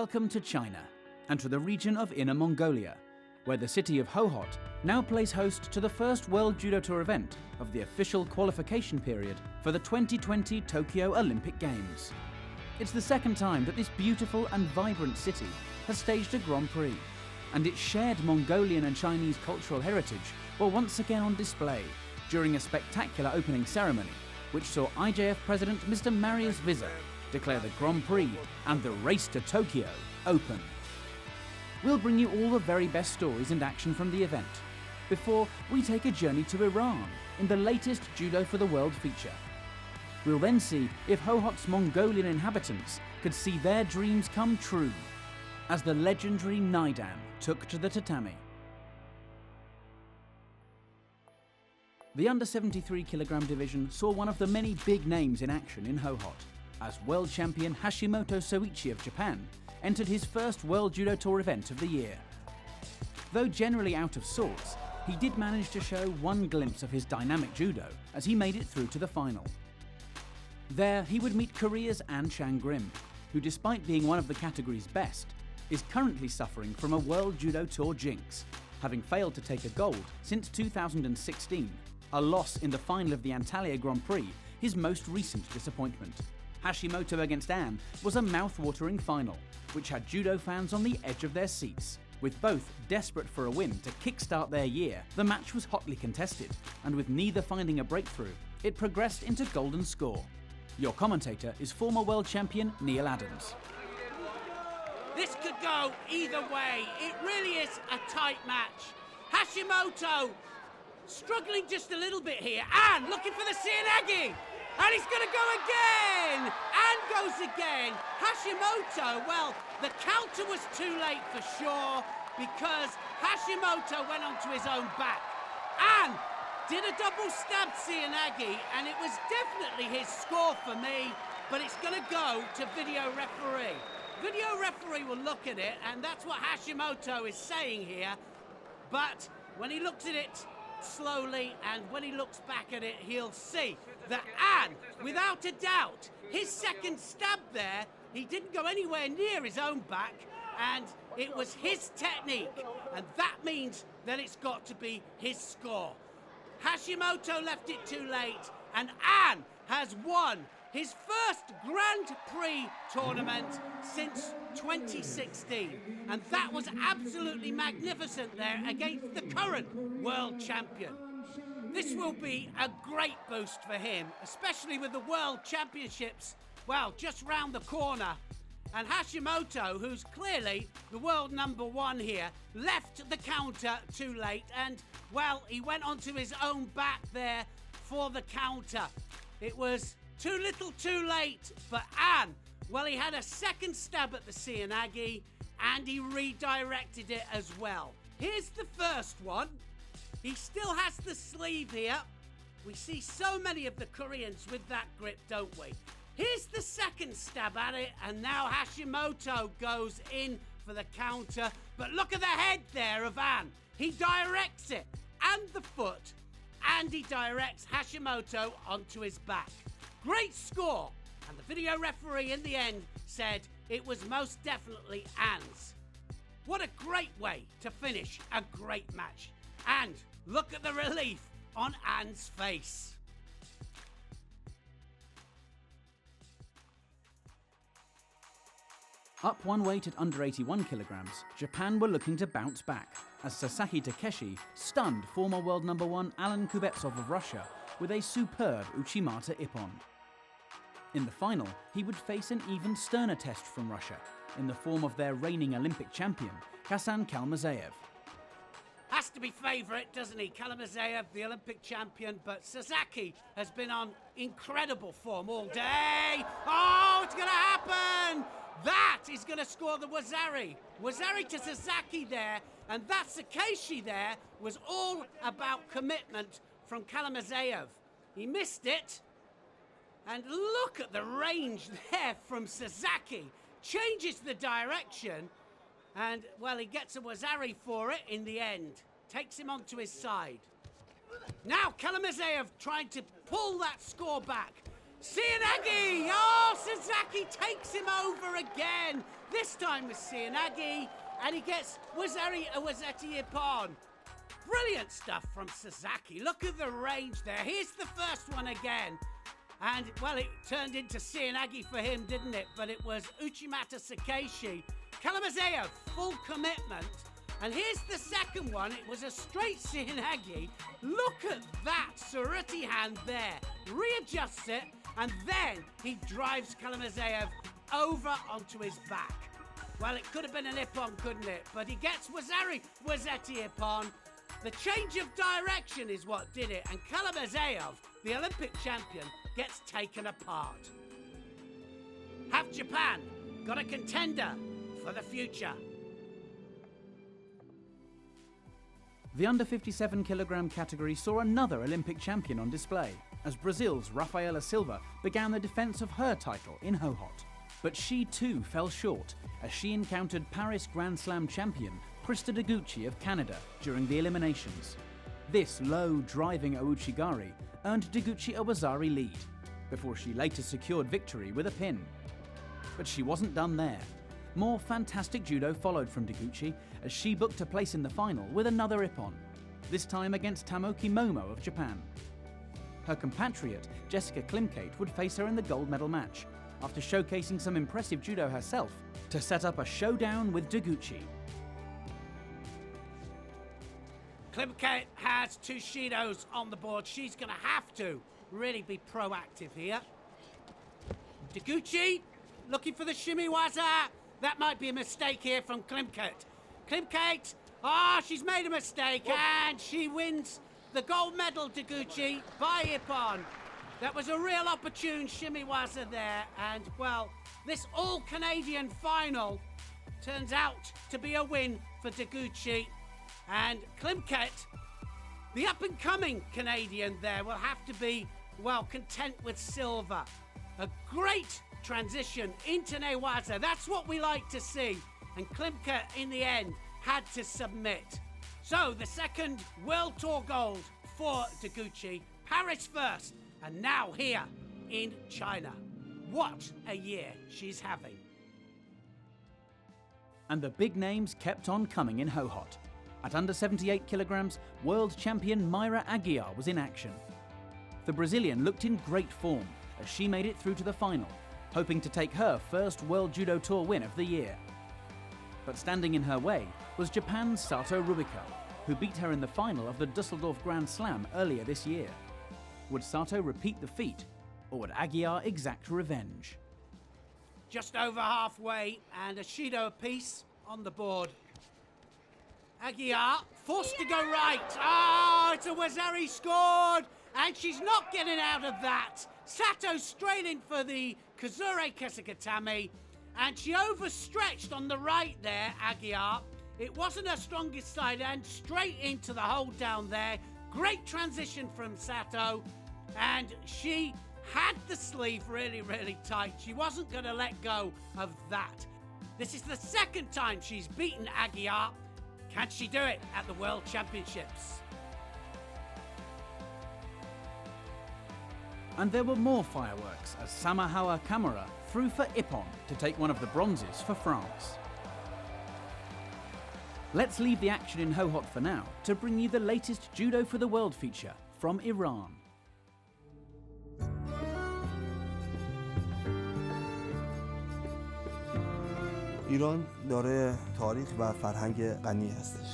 Welcome to China, and to the region of Inner Mongolia, where the city of Hohhot now plays host to the first World Judo Tour event of the official qualification period for the 2020 Tokyo Olympic Games. It's the second time that this beautiful and vibrant city has staged a Grand Prix, and its shared Mongolian and Chinese cultural heritage were once again on display during a spectacular opening ceremony, which saw IJF President Mr Marius Vizer declare the Grand Prix and the race to Tokyo open. We'll bring you all the very best stories and action from the event, before we take a journey to Iran in the latest Judo for the World feature. We'll then see if Hohhot's Mongolian inhabitants could see their dreams come true, as the legendary Naidan took to the tatami. The under 73 kg division saw one of the many big names in action in Hohhot, as world champion Hashimoto Soichi of Japan entered his first World Judo Tour event of the year. Though generally out of sorts, he did manage to show one glimpse of his dynamic judo as he made it through to the final. There he would meet Korea's An Chang-grim, who despite being one of the category's best, is currently suffering from a World Judo Tour jinx, having failed to take a gold since 2016, a loss in the final of the Antalya Grand Prix, his most recent disappointment. Hashimoto against An was a mouth-watering final, which had judo fans on the edge of their seats. With both desperate for a win to kickstart their year, the match was hotly contested, and with neither finding a breakthrough, it progressed into golden score. Your commentator is former world champion Neil Adams. This could go either way. It really is a tight match. Hashimoto struggling just a little bit here, and looking for the Seanagi! And he's going to go again! And goes again! Hashimoto, well, the counter was too late for sure, because Hashimoto went onto his own back and did a double stab Seanagi, and it was definitely his score for me, but it's going to go to video referee. Video referee will look at it, and that's what Hashimoto is saying here, but when he looks at it slowly, and when he looks back at it, he'll see that An, without a doubt, his second stab there, he didn't go anywhere near his own back, and it was his technique, and that means that it's got to be his score. Hashimoto left it too late, and An has won his first Grand Prix tournament since 2016. And that was absolutely magnificent there against the current world champion. This will be a great boost for him, especially with the World Championships, well, just round the corner. And Hashimoto, who's clearly the world #1 here, left the counter too late, and, well, he went onto his own back there for the counter. It was too little too late for An. Well, he had a second stab at the Seanagi, and he redirected it as well. Here's the first one. He still has the sleeve here. We see so many of the Koreans with that grip, don't we? Here's the second stab at it, and now Hashimoto goes in for the counter. But look at the head there of An. He directs it, and the foot, and he directs Hashimoto onto his back. Great score, and the video referee in the end said it was most definitely An's. What a great way to finish a great match. And look at the relief on An's face. Up one weight at under 81 kilograms, Japan were looking to bounce back, as Sasaki Takeshi stunned former world #1 Alan Kubetsov of Russia with a superb Uchimata Ippon. In the final, he would face an even sterner test from Russia, in the form of their reigning Olympic champion, Kasan Kalmazeyev. Has to be favourite, doesn't he? Kalmazeyev, the Olympic champion, but Sasaki has been on incredible form all day. Oh, it's going to happen! That is going to score the Wazari. Wazari to Sasaki there, and that Sakeshi there was all about commitment from Kalmazeyev. He missed it. And look at the range there from Sasaki. Changes the direction. And, well, he gets a Wazari for it in the end. Takes him onto his side. Now Kalmazeyev trying to pull that score back. Seoinage! Oh, Sasaki takes him over again. This time with Seoinage, and he gets Wazeti Ippon. Brilliant stuff from Sasaki. Look at the range there. Here's the first one again. And, well, it turned into Seoinage for him, didn't it? But it was Uchimata Sakeshi. Kalamazeo, full commitment. And here's the second one. It was a straight Seoinage. Look at that Suruti hand there. Readjusts it, and then he drives Kalamazeo over onto his back. Well, it could have been an Ippon, couldn't it? But he gets Wazeti Ippon. The change of direction is what did it, and Kalamazeo, the Olympic champion, gets taken apart. Have Japan got a contender for the future? The under 57 kilogram category saw another Olympic champion on display, as Brazil's Rafaela Silva began the defense of her title in Hohhot. But she too fell short, as she encountered Paris Grand Slam champion Krista Deguchi of Canada during the eliminations. This low-driving Ouchigari earned Deguchi a Wazari lead, before she later secured victory with a pin. But she wasn't done there. More fantastic judo followed from Deguchi, as she booked a place in the final with another Ippon, this time against Tomoki Momo of Japan. Her compatriot, Jessica Klimkate, would face her in the gold medal match, after showcasing some impressive judo herself to set up a showdown with Deguchi. Klimkate has two Shidos on the board. She's going to have to really be proactive here. Deguchi looking for the shimiwaza. That might be a mistake here from Klimkate. Klimkate, she's made a mistake, and she wins the gold medal, Deguchi, by Ippon. That was a real opportune shimiwaza there, and, well, this all-Canadian final turns out to be a win for Deguchi. And Klimkate, the up-and-coming Canadian there, will have to be, well, content with silver. A great transition into Newaza. That's what we like to see. And Klimkate, in the end, had to submit. So, the second World Tour gold for Deguchi. Paris first, and now here in China. What a year she's having. And the big names kept on coming in Hohhot. At under 78 kilograms, world champion Mayra Aguiar was in action. The Brazilian looked in great form as she made it through to the final, hoping to take her first World Judo Tour win of the year. But standing in her way was Japan's Sato Rubika, who beat her in the final of the Dusseldorf Grand Slam earlier this year. Would Sato repeat the feat, or would Aguiar exact revenge? Just over halfway, and a Shido apiece on the board. Aguiar forced to go right. It's a Wazari scored, and she's not getting out of that. Sato straight in for the Kazure Kesagatame, and she overstretched on the right there, Aguiar. It wasn't her strongest side, and straight into the hold down there. Great transition from Sato, and she had the sleeve really, really tight. She wasn't going to let go of that. This is the second time she's beaten Aguiar. Can she do it at the World Championships? And there were more fireworks as Samahawa Kamara threw for Ippon to take one of the bronzes for France. Let's leave the action in Hohhot for now to bring you the latest Judo for the World feature from Iran. ایران دارای تاریخ و فرهنگ غنی هستش.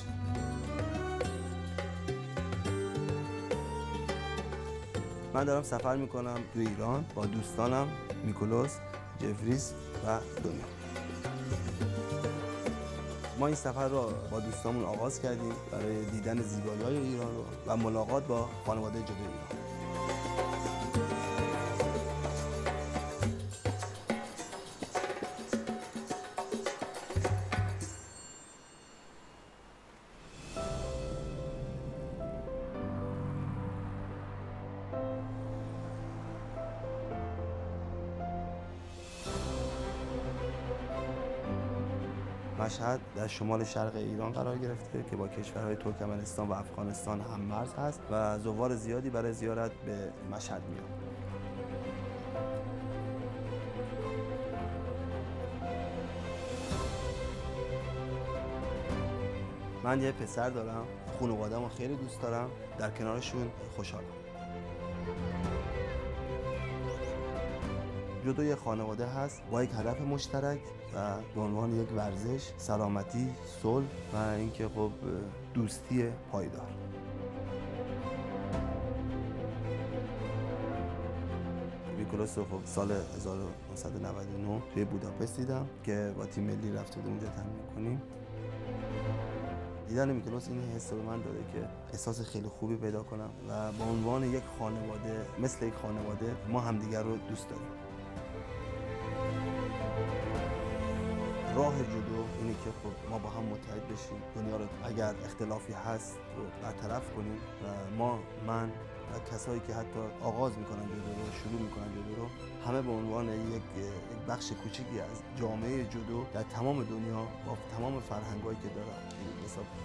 من دارم سفر میکنم تو ایران با دوستانم نیکولوس، جفریس و دنیا. ما این سفر رو با دوستامون آغاز کردیم برای دیدن زیبایی‌های ایران رو و ملاقات با خانواده جدو ایران. مشهد در شمال شرق ایران قرار گرفته که با کشورهای ترکمنستان و افغانستان هم مرز هست و زوار زیادی برای زیارت به مشهد میاد. من یه پسر دارم، خانواده‌مو خیلی دوست دارم، در کنارشون خوشحالم. جودو یه خانواده هست با یک هدف مشترک و به عنوان یک ورزش، سلامتی، صلح و اینکه خب دوستی پایدار. کلاس رو خب سال 1999 توی بوداپست دیدم که با تیم ملی رفته بودیم اونجا تمرین کنیم. دیدن میکلاس این حس رو به من داده که احساس خیلی خوبی پیدا کنم و به عنوان یک خانواده، مثل یک خانواده ما همدیگر رو دوست داریم. راه جودو اینه که خب ما با هم متحد بشیم، دنیا رو اگر اختلافی هست رو برطرف کنیم و من و کسایی که حتی آغاز میکنن جودو رو، شروع میکنن جودو رو، همه به عنوان یک بخش کوچیکی از جامعه جودو در تمام دنیا با تمام فرهنگایی که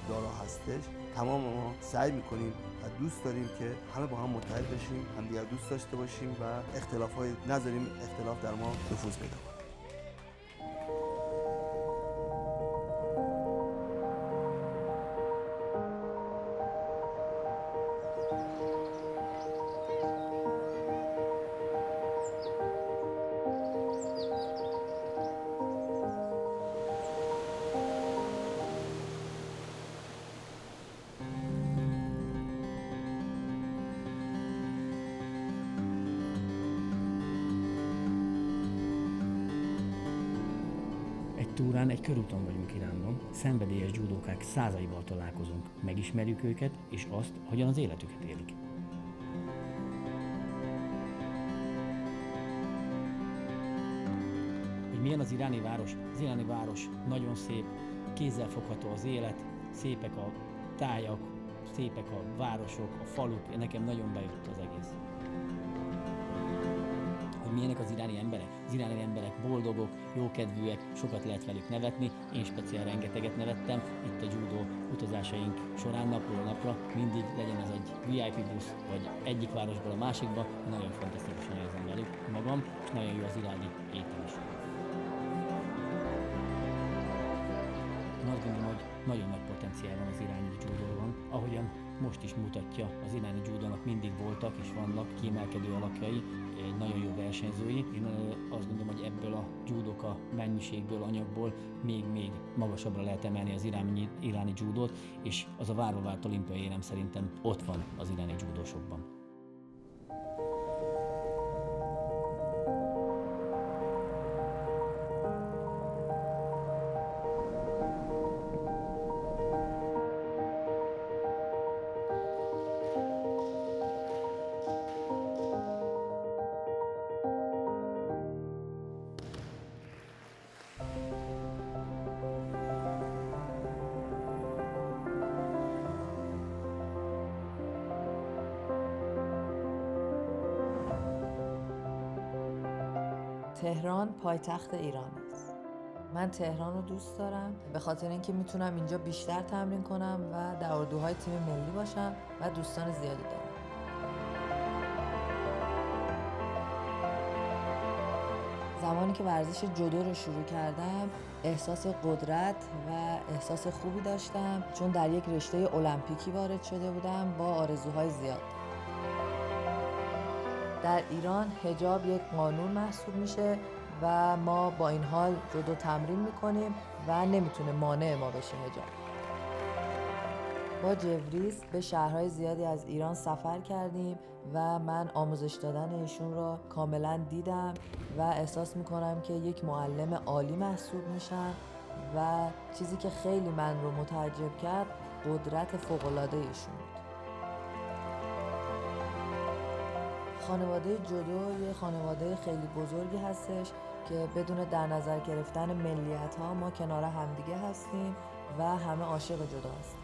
دارا هستش، تمام ما سعی میکنیم و دوست داریم که همه با هم متحد بشیم، همدیگر دوست داشته باشیم و اختلافای نذاریم اختلاف در ما نفوذ پیدا کنه. túrán egy körúton vagyunk Iránban, szenvedélyes judókák százaival találkozunk, megismerjük őket és azt, hogyan az életüket élik. Hogy milyen az iráni város? Az iráni város nagyon szép, kézzelfogható az élet, szépek a tájak, szépek a városok, a faluk, nekem nagyon bejött az egész. Hogy milyenek az iráni emberek? Az iráni emberek boldogok, jókedvűek, sokat lehet velük nevetni, én speciál rengeteget nevettem. Itt a judo utazásaink során napról napra mindig legyen ez egy VIP busz, vagy egyik városból a másikba, nagyon fantasztikusan érzem velük magam, és nagyon jó az iráni étel is. Én azt gondolom, hogy nagyon nagy potenciál van az iráni judóban, ahogyan most is mutatja, az iráni judónak mindig voltak és vannak kiemelkedő alakjai, nagyon jó versenyzői. Én azt gondolom, hogy ebből a judoka mennyiségből, anyagból még magasabbra lehet emelni az iráni judót, és az a várva várt olimpiai érem szerintem ott van az iráni judósokban. تهران پایتخت ایران است. من تهران رو دوست دارم به خاطر اینکه میتونم اینجا بیشتر تمرین کنم و در اردوهای تیم ملی باشم و دوستان زیادی دارم. زمانی که ورزش جودو رو شروع کردم احساس قدرت و احساس خوبی داشتم چون در یک رشته المپیکی وارد شده بودم با آرزوهای زیاد. در ایران حجاب یک قانون محسوب میشه و ما با این حال جودو تمرین میکنیم و نمیتونه مانع ما بشه حجاب. با جوریس به شهرهای زیادی از ایران سفر کردیم و من آموزش دادن ایشون رو کاملا دیدم و احساس میکنم که یک معلم عالی محسوب میشن و چیزی که خیلی من رو متعجب کرد قدرت فوق‌العاده ایشون بود. خانواده جودو یه خانواده خیلی بزرگی هستش که بدون در نظر گرفتن ملیت‌ها ما کنار همدیگه هستیم و همه عاشق جودو هستیم.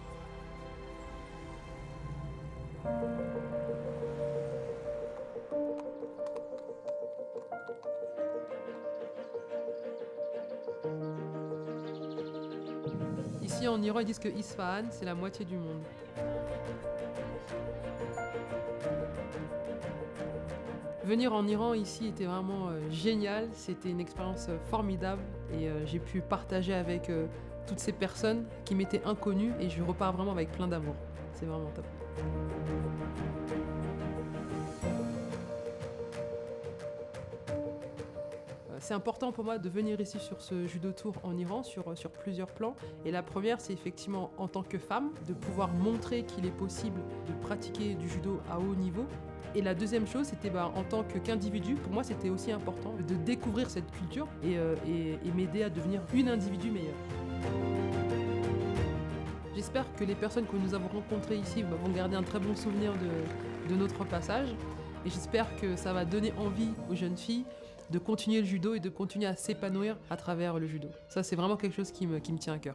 Ici en Iran, ils disent que Isfahan, c'est la moitié du monde. Venir en Iran ici était vraiment génial, c'était une expérience formidable et j'ai pu partager avec toutes ces personnes qui m'étaient inconnues et je repars vraiment avec plein d'amour. C'est vraiment top. C'est important pour moi de venir ici sur ce Judo Tour en Iran sur plusieurs plans. Et la première, c'est effectivement en tant que femme, de pouvoir montrer qu'il est possible de pratiquer du judo à haut niveau. Et la deuxième chose, c'était en tant qu'individu, pour moi c'était aussi important de découvrir cette culture et m'aider à devenir une individu meilleure. J'espère que les personnes que nous avons rencontrées ici vont garder un très bon souvenir de notre passage. Et j'espère que ça va donner envie aux jeunes filles de continuer le judo et de continuer à s'épanouir à travers le judo. Ça, c'est vraiment quelque chose qui me tient à cœur.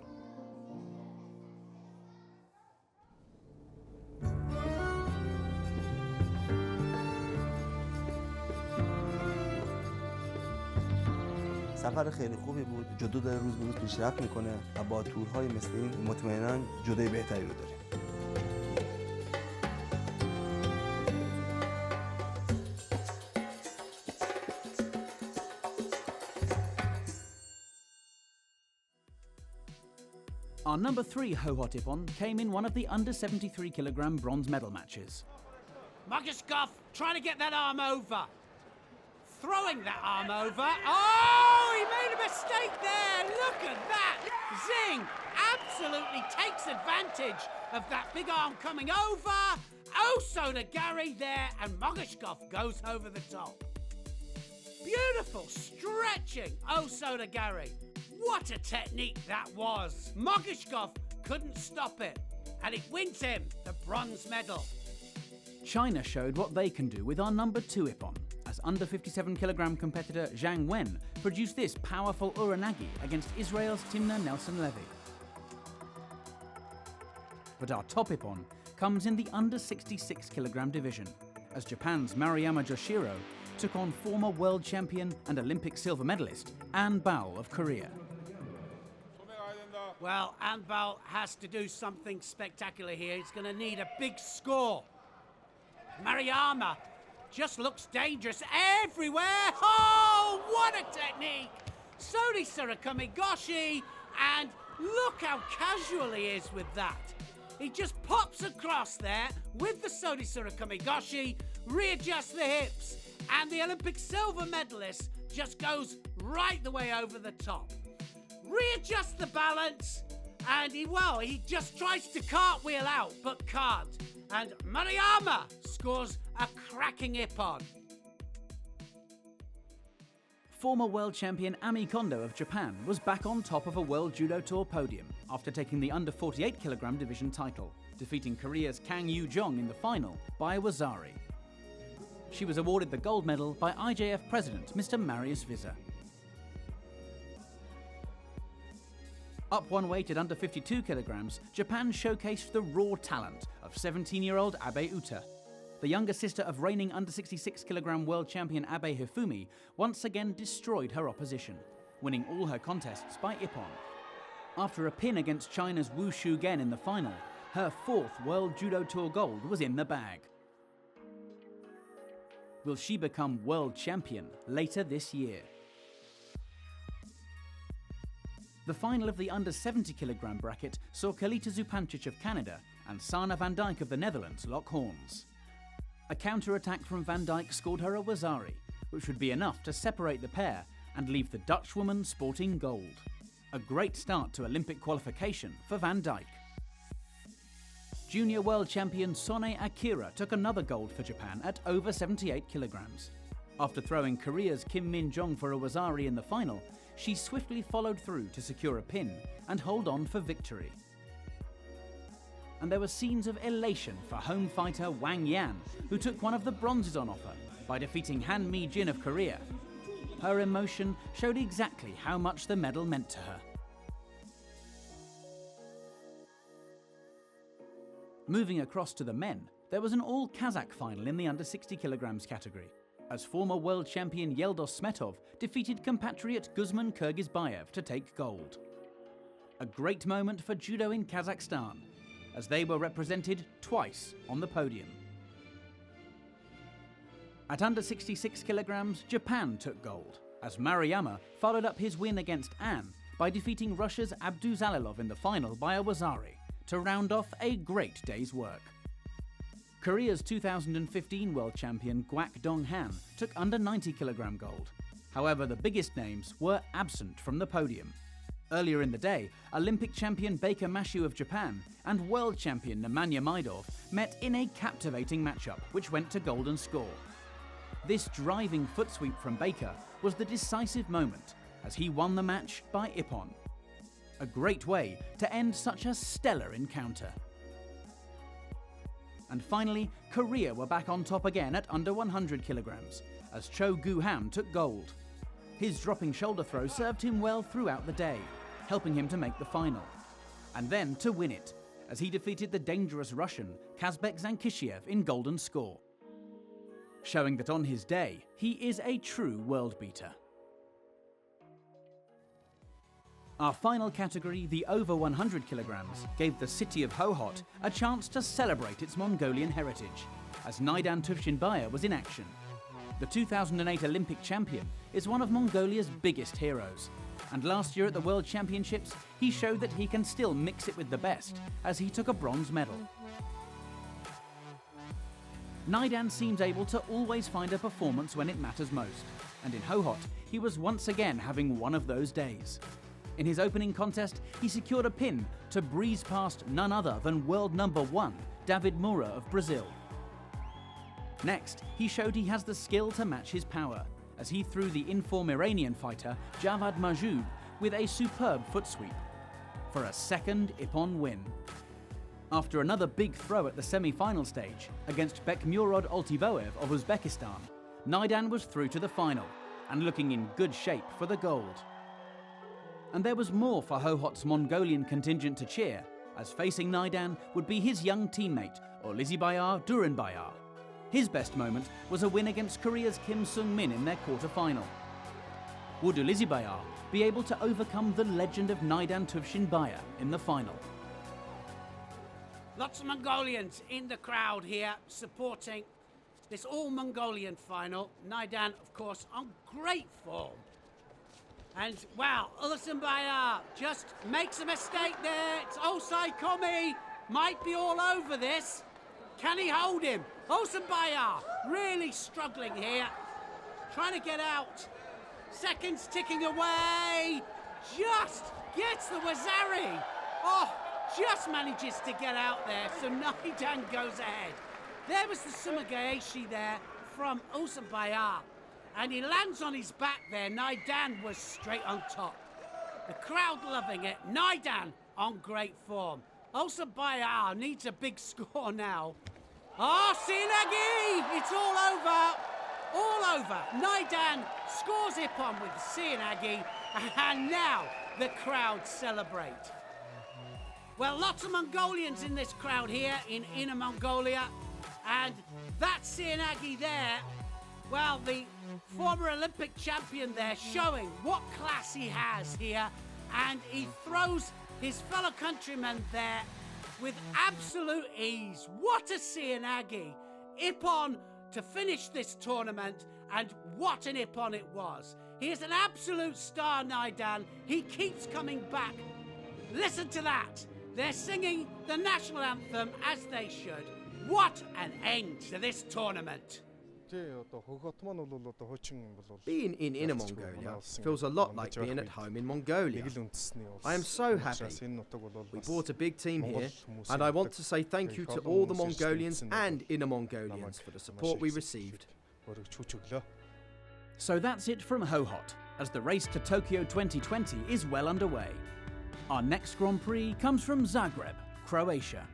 سفر خیلی خوبی بود. جودو داره روز به روز پیشرفت میکنه و با تورهای مثل این مطمئنا جودوی بهتری رو داریم. Our number 3 Hohhot Ippon came in one of the under 73 kilogram bronze medal matches. Mogishkov trying to get that arm over. Throwing that arm over. Oh, he made a mistake there. Look at that. Zing absolutely takes advantage of that big arm coming over. Osodagari there, and Mogishkov goes over the top. Beautiful stretching Osodagari. What a technique that was! Mogishkov couldn't stop it, and it wins him the bronze medal. China showed what they can do with our number 2 Ippon, as under 57 kilogram competitor Zhang Wen produced this powerful uranagi against Israel's Timna Nelson-Levy. But our top Ippon comes in the under 66 kilogram division, as Japan's Maruyama Joshiro took on former world champion and Olympic silver medalist An Bao of Korea. Well, Anbal has to do something spectacular here. He's going to need a big score. Maruyama just looks dangerous everywhere. Oh, what a technique! Sodi Surakami Goshi, and look how casual he is with that. He just pops across there with the Sodi Surakami Goshi, readjusts the hips, and the Olympic silver medalist just goes right the way over the top. Readjusts the balance, and he just tries to cartwheel out, but can't. And Maruyama scores a cracking ippon. Former world champion Ami Kondo of Japan was back on top of a World Judo Tour podium after taking the under 48 kilogram division title, defeating Korea's Kang Yoo-jong in the final by Wazari. She was awarded the gold medal by IJF President Mr Marius Vizer. Up one weight at under 52 kilograms, Japan showcased the raw talent of 17-year-old Abe Uta. The younger sister of reigning under 66 kilogram world champion Abe Hifumi once again destroyed her opposition, winning all her contests by ippon. After a pin against China's Wu Shugen in the final, her 4th World Judo Tour gold was in the bag. Will she become world champion later this year? The final of the under 70 kilogram bracket saw Kalita Zupancic of Canada and Sana van Dijk of the Netherlands lock horns. A counter-attack from van Dijk scored her a Wazari, which would be enough to separate the pair and leave the Dutch woman sporting gold. A great start to Olympic qualification for van Dijk. Junior world champion Sone Akira took another gold for Japan at over 78 kilograms. After throwing Korea's Kim Min-jong for a Wazari in the final, she swiftly followed through to secure a pin and hold on for victory. And there were scenes of elation for home fighter Wang Yan, who took one of the bronzes on offer by defeating Han Mi-jin of Korea. Her emotion showed exactly how much the medal meant to her. Moving across to the men, there was an all-Kazakh final in the under 60 kilograms category, as former world champion Yeldos Smetov defeated compatriot Guzman Kyrgyzbayev to take gold. A great moment for judo in Kazakhstan, as they were represented twice on the podium. At under 66 kilograms, Japan took gold, as Maruyama followed up his win against An by defeating Russia's Abduzalilov in the final by a wazari to round off a great day's work. Korea's 2015 world champion Gwak Dong-han took under 90 kg gold. However, the biggest names were absent from the podium. Earlier in the day, Olympic champion Baker Mashu of Japan and world champion Nemanja Majdov met in a captivating matchup which went to golden score. This driving foot sweep from Baker was the decisive moment as he won the match by ippon. A great way to end such a stellar encounter. And finally, Korea were back on top again at under 100 kilograms as Cho Gu-ham took gold. His dropping shoulder throw served him well throughout the day, helping him to make the final. And then to win it, as he defeated the dangerous Russian Kazbek Zankishiev in golden score, showing that on his day, he is a true world beater. Our final category, the over 100 kilograms, gave the city of Hohhot a chance to celebrate its Mongolian heritage, as Naidan Tuvshinbaya was in action. The 2008 Olympic champion is one of Mongolia's biggest heroes, and last year at the World Championships, he showed that he can still mix it with the best, as he took a bronze medal. Naidan seems able to always find a performance when it matters most, and in Hohhot, he was once again having one of those days. In his opening contest, he secured a pin to breeze past none other than world number 1, David Moura of Brazil. Next, he showed he has the skill to match his power, as he threw the in-form Iranian fighter Javad Mahjoub with a superb foot sweep for a second ippon win. After another big throw at the semi-final stage against Bekmurod Oltiboev of Uzbekistan, Naidan was through to the final and looking in good shape for the gold. And there was more for Hohhot's Mongolian contingent to cheer, as facing Naidan would be his young teammate Olizibayar Duranbayar. His best moment was a win against Korea's Kim Sung-min in their quarter-final. Would Olizibayar be able to overcome the legend of Naidan Tuvshinbaya in the final? Lots of Mongolians in the crowd here supporting this all-Mongolian final. Naidan, of course, on great form. And, wow, Olizibayar just makes a mistake there. It's Osai Komi. Might be all over this. Can he hold him? Olizibayar really struggling here. Trying to get out. Seconds ticking away. Just gets the wazari. Oh, just manages to get out there. So Naidan goes ahead. There was the sumagaeshi there from Olizibayar. And he lands on his back there. Naidan was straight on top. The crowd loving it. Naidan on great form. Olizibayar needs a big score now. Oh, Sienagi! It's all over. All over. Naidan scores ippon with Sienagi. And now the crowd celebrate. Well, lots of Mongolians in this crowd here in Inner Mongolia. And that Sienagi there, well, the former Olympic champion there showing what class he has here, and he throws his fellow countrymen there with absolute ease. What a Sienagi! Ippon to finish this tournament, and what an ippon it was. He is an absolute star, Naidan. He keeps coming back. Listen to that. They're singing the national anthem as they should. What an end to this tournament. Being in Inner Mongolia feels a lot like being at home in Mongolia. I am so happy. We brought a big team here, and I want to say thank you to all the Mongolians and Inner Mongolians for the support we received. So that's it from Hohhot, as the race to Tokyo 2020 is well underway. Our next Grand Prix comes from Zagreb, Croatia.